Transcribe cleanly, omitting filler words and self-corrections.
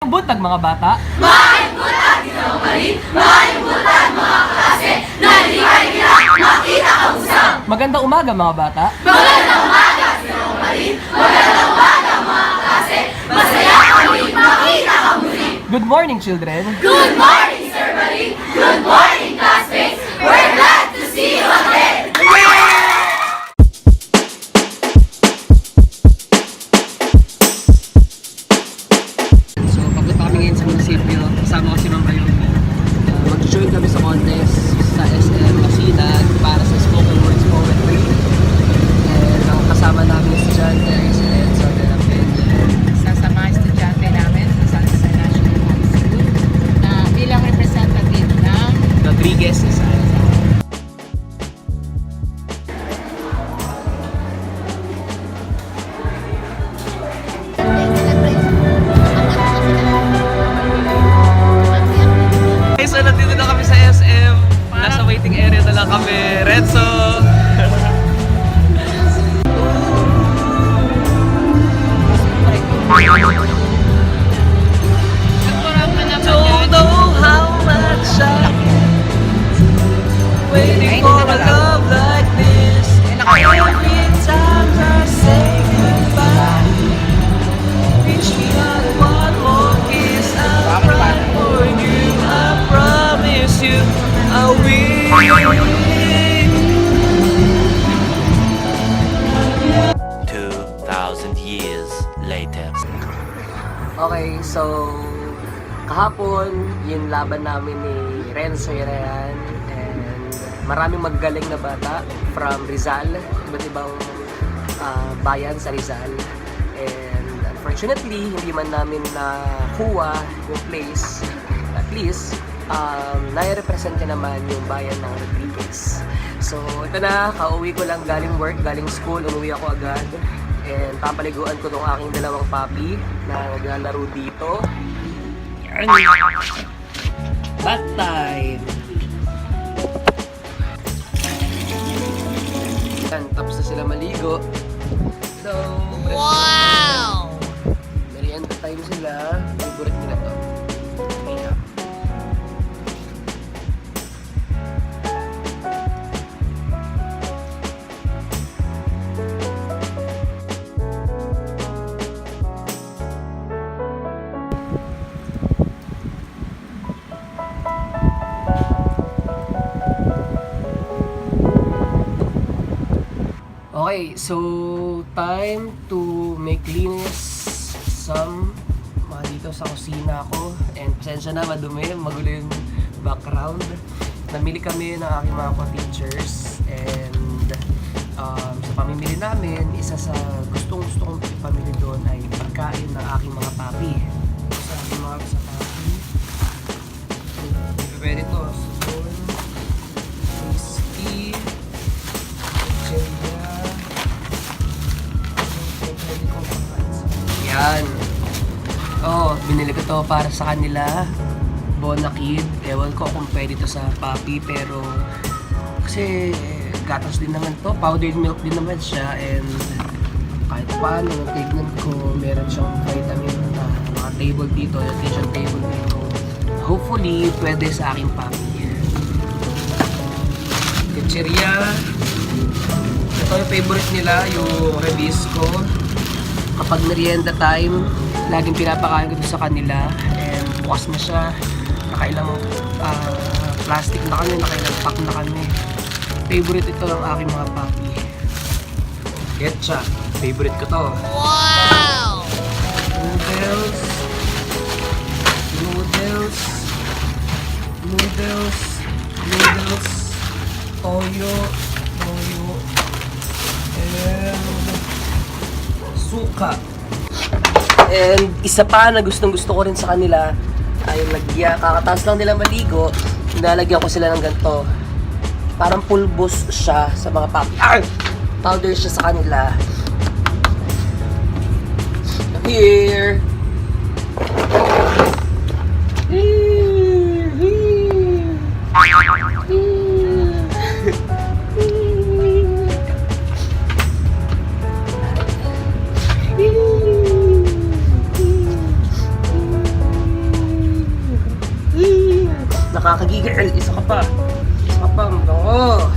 Butag mga bata. Maayong butag, ginawang marin. Maayong butag, mga klase. Nalikay nila, makita ang usap. Magandang umaga mga bata. Magandang umaga, ginawang marin. Magandang umaga, mga klase. Masaya kami, makita ka muli. Good morning, children. Good morning, Sir Marin. Good morning, classmates. We're glad to see you again. So, papunta kami ngayon sa munisipyo. Kasama ko si Ma'am Ayun. Mag-join kami sa contest sa SM Masinag para sa spoken words poetry. And ang kasama namin is John Terry Silenzo de la Peña. Sa mga estudyante namin sa National High School na bilang representative ng Rodriguez Society. Okay, so nandito na kami sa SM. Nasa waiting area na lang kami. Renzo! Don't know how much waiting for a love like this. Every time I say goodbye, reach me out one more kiss. I'll cry for you. I promise you I will. 2,000 years later. Okay, so kahapon, yung laban namin ni Renzo yan, and maraming magagaling na bata from Rizal, iba't ibang bayan sa Rizal. And unfortunately, hindi man namin nakuha yung place. At least, nai-represent naman yung bayan ng Rodriguez. So, ito na, kauwi ko lang galing work, galing school, umuwi ako agad. And papaliguan ko tong aking dalawang puppy na naglalaro dito. Yan! Bath time! Yan, tapos na sila maligo. So, wow! Merienda time sila. Favorite nila to. Yeah. Okay, so time to make linis some dito sa kusina ko. And pasensya na, madumi, magulo yung background. Namili kami ng aking mga co-teachers. And sa pamimili namin, isa sa gustong kong pamili doon ay pagkain ng aking mga papi. Sa aking mga sa papi. Pwede to. Sabon, whiskey, cherry. Yan. Oh, binili ko to para sa kanila. Bonakid. Ewan ko kung pwede to sa papi, pero kasi gatas din naman to. Powdered milk din naman siya. And kahit paano, tignan ko, meron siyang vitamin na mga table dito, nutrition table dito. Hopefully, pwede sa aking papi. Chicheria. Ito yung favorite nila, yung Rebisco. Kapag merienda time, laging pinapakain ko ito sa kanila. And bukas na siya. Nakailang plastic na kami, nakailang pack na kami. Favorite ito ng aking mga papi. Ketchup. Favorite ko to. Wow! Noodles. Noodles. Noodles. Noodles. Toyo. Toyo. And suka. And isa pa na gustong gusto ko rin sa kanila ay lagyan, kakataas lang nila maligo, nilalagyan ko sila ng ganito. Parang pulbos siya sa mga papi. Powder siya sa kanila. Here. nakakagigil. Isa ka pa. Isa ka pa. Mabango.